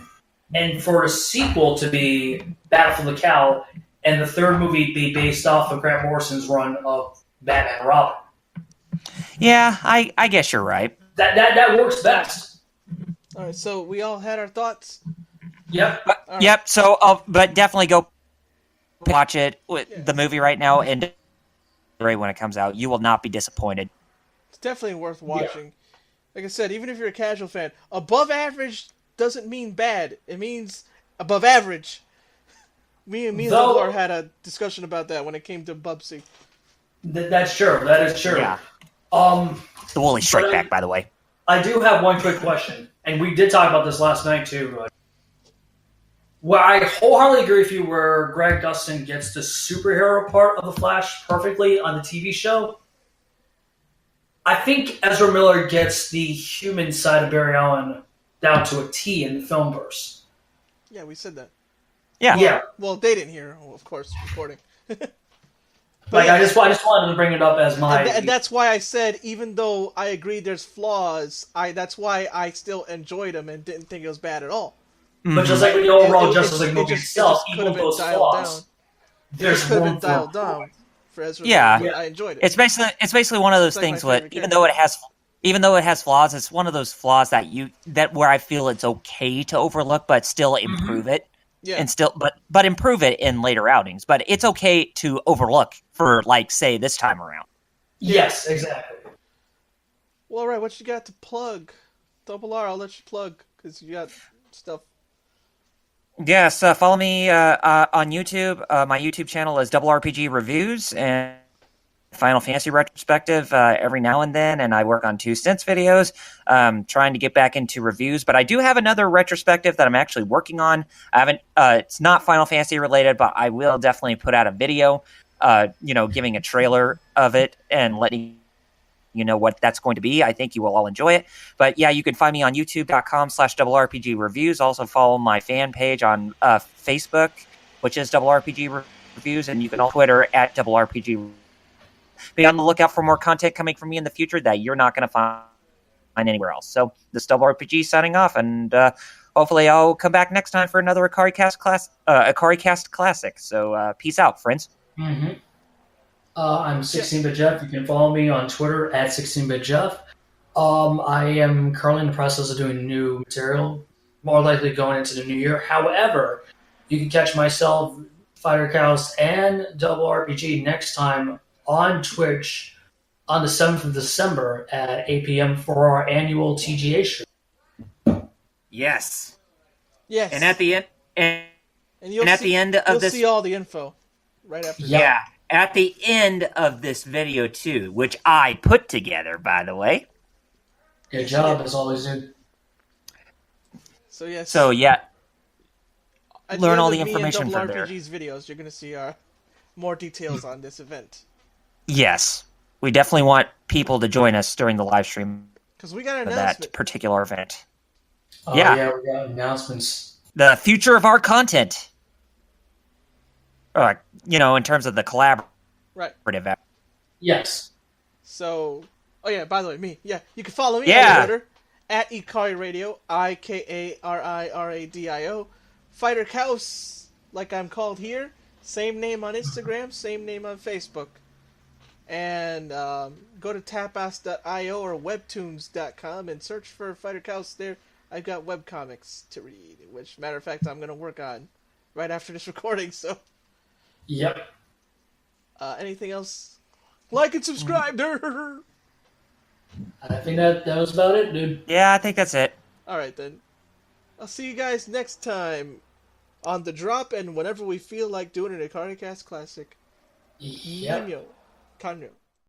Speaker 1: and for a sequel to be Battle for the Cowl, and the third movie be based off of Grant Morrison's run of Batman and Robin.
Speaker 3: Yeah, I guess you're right.
Speaker 1: That works best.
Speaker 2: All right, so we all had our thoughts.
Speaker 1: Yep.
Speaker 3: Yep. So, but definitely go watch it, the movie right now, and when it comes out, you will not be disappointed.
Speaker 2: It's definitely worth watching. Yeah. Like I said, even if you're a casual fan, above average doesn't mean bad. It means above average. Me and Laura had a discussion about that when it came to Bubsy.
Speaker 1: That's true. That is true.
Speaker 3: Yeah. The Woolly Strike Back, by the way.
Speaker 1: I do have one quick question, and we did talk about this last night too. Well, I wholeheartedly agree with you where Greg Gustin gets the superhero part of the Flash perfectly on the TV show. I think Ezra Miller gets the human side of Barry Allen down to a T in the film verse.
Speaker 2: Yeah, we said that.
Speaker 3: Yeah.
Speaker 1: Yeah.
Speaker 2: Well, they didn't hear, of course, recording.
Speaker 1: Like,
Speaker 2: yeah,
Speaker 1: I just wanted to bring it up as my...
Speaker 2: and that's why I said, even though I agree there's flaws, that's why I still enjoyed them and didn't think it was bad at all.
Speaker 1: But just like with the overall Justice League movie
Speaker 2: It
Speaker 1: itself,
Speaker 2: just could
Speaker 1: even
Speaker 2: have been
Speaker 1: those
Speaker 2: dialed
Speaker 1: flaws,
Speaker 2: down.
Speaker 1: there's
Speaker 2: Could have
Speaker 1: room
Speaker 2: been
Speaker 1: for
Speaker 2: dialed down for Ezra.
Speaker 3: Yeah.
Speaker 2: But I enjoyed it.
Speaker 3: It's basically one of those
Speaker 2: It's like
Speaker 3: things
Speaker 2: my
Speaker 3: where
Speaker 2: favorite
Speaker 3: even though it has flaws, it's one of those flaws that where I feel it's okay to overlook, but still improve it.
Speaker 2: Yeah.
Speaker 3: And still, but improve it in later outings. But it's okay to overlook for, like, say, this time around.
Speaker 1: Yes, exactly.
Speaker 2: Well, all right, what you got to plug? Double R, I'll let you plug, because you got stuff.
Speaker 3: Yes, follow me on YouTube. My YouTube channel is RRPGReviews, and Final Fantasy retrospective every now and then, and I work on 2 cents videos, trying to get back into reviews. But I do have another retrospective that I'm actually working on. I haven't. It's not Final Fantasy related, but I will definitely put out a video, giving a trailer of it and letting you know what that's going to be. I think you will all enjoy it. But yeah, you can find me on youtube.com/RRPGReviews. Also follow my fan page on Facebook, which is RRPGReviews, and you can on Twitter at RRPG. Be on the lookout for more content coming from me in the future that you're not going to find anywhere else. So this Double RPG signing off, and hopefully I'll come back next time for another Ikaricast classic. So peace out, friends.
Speaker 1: Mm-hmm. I'm 16-Bit Jeff. You can follow me on Twitter at 16-Bit Jeff. I am currently in the process of doing new material, more likely going into the new year. However, you can catch myself, Ikaricast, and Double RPG next time on Twitch on the 7th of December at 8 p.m. for our annual TGA show.
Speaker 3: Yes.
Speaker 2: Yes.
Speaker 3: And at the end,
Speaker 2: you'll see all the info right after.
Speaker 3: Yeah. At the end of this video too, which I put together, by the way.
Speaker 1: Good job, as always, dude.
Speaker 2: So yes.
Speaker 3: So yeah.
Speaker 2: At
Speaker 3: Learn
Speaker 2: the
Speaker 3: all
Speaker 2: end
Speaker 3: the
Speaker 2: of
Speaker 3: information
Speaker 2: me and
Speaker 3: from there.
Speaker 2: RRPG's videos, you're gonna see more details on this event.
Speaker 3: Yes, we definitely want people to join us during the live stream
Speaker 2: because we got an
Speaker 3: for
Speaker 2: announcement.
Speaker 3: that particular event.
Speaker 1: Yeah, we got announcements.
Speaker 3: The future of our content. In terms of the collaborative effort.
Speaker 1: Yes.
Speaker 2: So, by the way, me. Yeah, you can follow me on Twitter at Ikariradio, IKARIRADIO. Ikaricast, like I'm called here. Same name on Instagram, same name on Facebook. And go to tapas.io or webtoons.com and search for Ikaricast there. I've got webcomics to read, which, matter of fact, I'm going to work on right after this recording, so...
Speaker 1: Yep.
Speaker 2: Anything else? Like and subscribe!
Speaker 1: I think that was about it, dude.
Speaker 3: Yeah, I think that's it.
Speaker 2: Alright, then. I'll see you guys next time on The Drop and whenever we feel like doing an Ikaricast Classic.
Speaker 1: Yep.
Speaker 2: Kanyo.